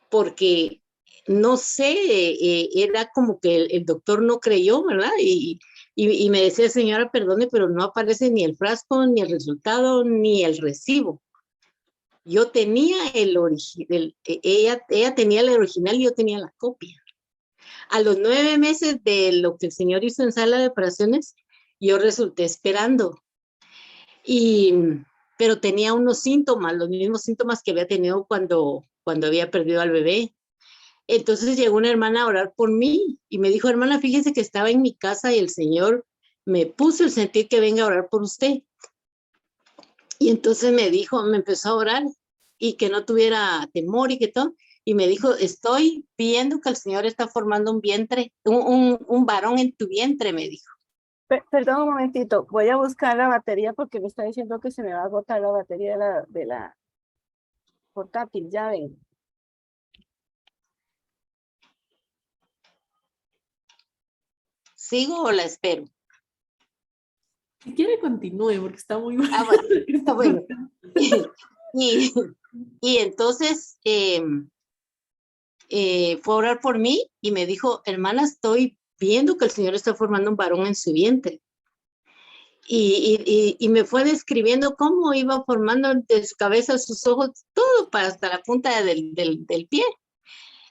porque no sé, era como que el doctor no creyó, ¿verdad? Y me decía, señora, perdone, pero no aparece ni el frasco, ni el resultado, ni el recibo. Yo tenía el original, ella tenía el original y yo tenía la copia. A los 9 meses de lo que el señor hizo en sala de operaciones, yo resulté esperando. Pero tenía unos síntomas, los mismos síntomas que había tenido cuando había perdido al bebé. Entonces llegó una hermana a orar por mí y me dijo, hermana, fíjese que estaba en mi casa y el Señor me puso el sentir que venga a orar por usted. Y entonces me dijo, me empezó a orar y que no tuviera temor y que todo. Y me dijo, estoy viendo que el Señor está formando un vientre, un varón en tu vientre, me dijo. Perdón un momentito, voy a buscar la batería porque me está diciendo que se me va a agotar la batería de la portátil, ya ven. ¿Sigo o la espero? Si quiere continúe porque está muy bueno. Ah, bueno, está bueno. Y entonces fue a orar por mí y me dijo, hermana, estoy viendo que el Señor está formando un varón en su vientre. Y me fue describiendo cómo iba formando de su cabeza, sus ojos, todo para hasta la punta del pie.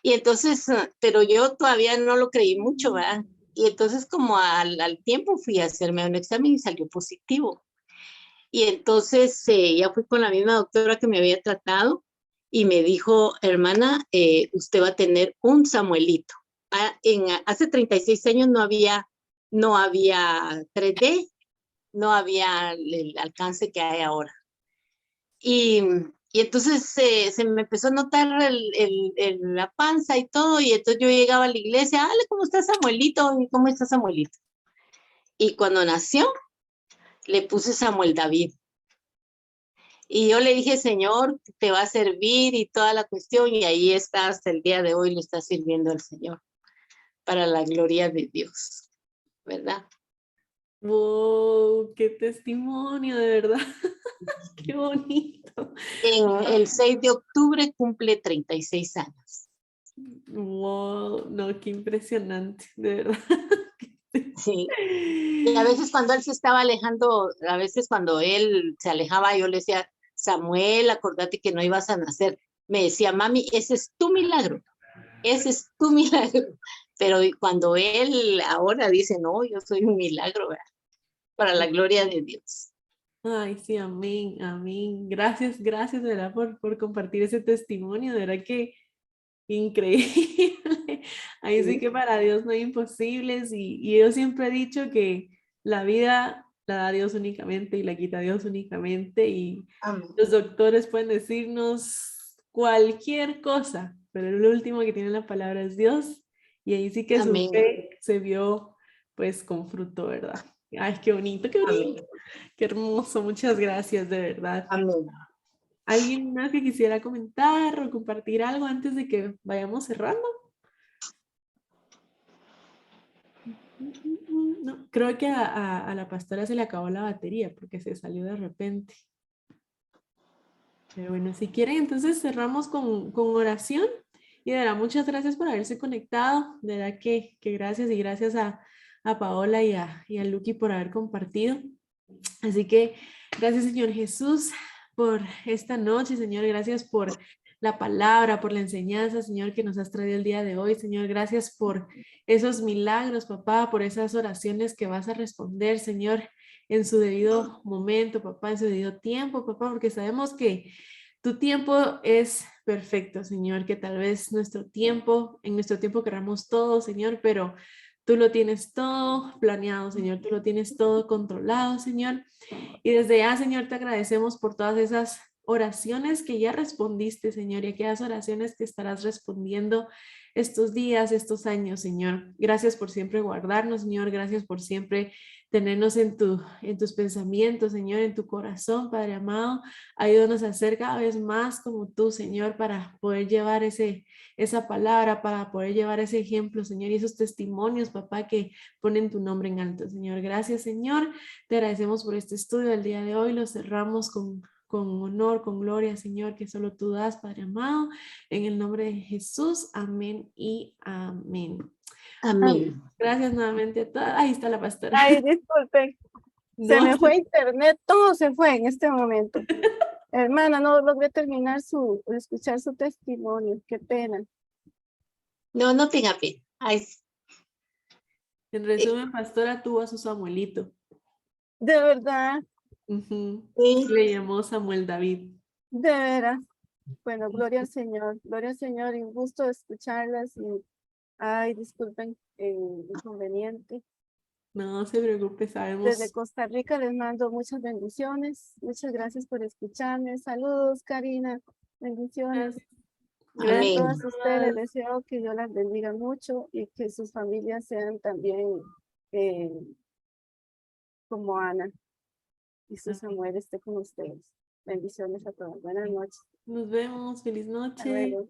Y entonces, pero yo todavía no lo creí mucho, ¿verdad? Y entonces como al tiempo fui a hacerme un examen y salió positivo. Y entonces ya fui con la misma doctora que me había tratado y me dijo, hermana, usted va a tener un Samuelito. Hace 36 años no había 3D, no había el alcance que hay ahora. Y entonces se me empezó a notar la panza y todo, y entonces yo llegaba a la iglesia, ¡ale, cómo está Samuelito! ¿Y cómo está Samuelito? Y cuando nació, le puse Samuel David. Y yo le dije, Señor, te va a servir y toda la cuestión, y ahí está hasta el día de hoy, le está sirviendo al Señor, para la gloria de Dios, ¿verdad? Wow, qué testimonio, de verdad. Qué bonito. El 6 de octubre cumple 36 años. Wow, no, qué impresionante, de verdad. Sí. Y a veces cuando él se estaba alejando, a veces cuando él se alejaba, yo le decía, Samuel, acordate que no ibas a nacer. Me decía, mami, ese es tu milagro, ese es tu milagro. Pero cuando él ahora dice, no, yo soy un milagro, ¿verdad? Para la gloria de Dios. Ay, sí, amén, amén. Gracias, gracias, de verdad, por compartir ese testimonio, de verdad que increíble. Ahí sí que para Dios no hay imposibles y yo siempre he dicho que la vida la da Dios únicamente y la quita Dios únicamente y Amén. los doctores pueden decirnos cualquier cosa, pero el último que tiene la palabra es Dios y ahí sí que su Amén. fe se vio pues con fruto, ¿verdad? Ay, qué bonito, qué bonito. Amén. Qué hermoso, muchas gracias, de verdad. Amén. ¿Alguien más que quisiera comentar o compartir algo antes de que vayamos cerrando? No, creo que a la pastora se le acabó la batería porque se salió de repente. Pero bueno, si quieren, entonces cerramos con oración. Y de verdad, muchas gracias por haberse conectado. De verdad que gracias y gracias a Paola y a Lucky por haber compartido. Así que gracias, Señor Jesús, por esta noche, Señor. Gracias por la palabra, por la enseñanza, Señor, que nos has traído el día de hoy. Señor, gracias por esos milagros, papá, por esas oraciones que vas a responder, Señor, en su debido momento, papá, en su debido tiempo, papá, porque sabemos que tu tiempo es perfecto, Señor, que tal vez en nuestro tiempo queramos todo, Señor, pero tú lo tienes todo planeado, Señor, tú lo tienes todo controlado, Señor. Y desde ya, Señor, te agradecemos por todas esas oraciones que ya respondiste, Señor, y aquellas oraciones que estarás respondiendo estos días, estos años, Señor. Gracias por siempre guardarnos, Señor. Gracias por siempre tenernos en tus pensamientos, Señor, en tu corazón, Padre amado. Ayúdanos a ser cada vez más como tú, Señor, para poder llevar esa palabra, para poder llevar ese ejemplo, Señor, y esos testimonios, papá, que ponen tu nombre en alto, Señor. Gracias, Señor. Te agradecemos por este estudio del día de hoy. Lo cerramos con honor, con gloria, Señor, que solo tú das, Padre amado. En el nombre de Jesús, amén y amén. Amén. Gracias nuevamente a todas. Ahí está la pastora. Ay, disculpen, se No, me fue internet, todo se fue en este momento. Hermana, no logré terminar escuchar su testimonio, qué pena. No, no tenga pena. Ay, en resumen, pastora tuvo a su Samuelito. De verdad, Ujú. sí. Le llamó Samuel David. de veras. Bueno, gloria al Señor, y un gusto escucharlas. Y, ay, disculpen el inconveniente. No se preocupe, Desde sabemos. Costa Rica les mando muchas bendiciones. Muchas gracias por escucharme. Saludos, Karina. Bendiciones. Y a Amén. todas ustedes les deseo que Dios las bendiga mucho y que sus familias sean también eh, como Ana y su Samuel esté con ustedes. Bendiciones a todos. Buenas noches. Nos vemos. Feliz Hasta noche. luego.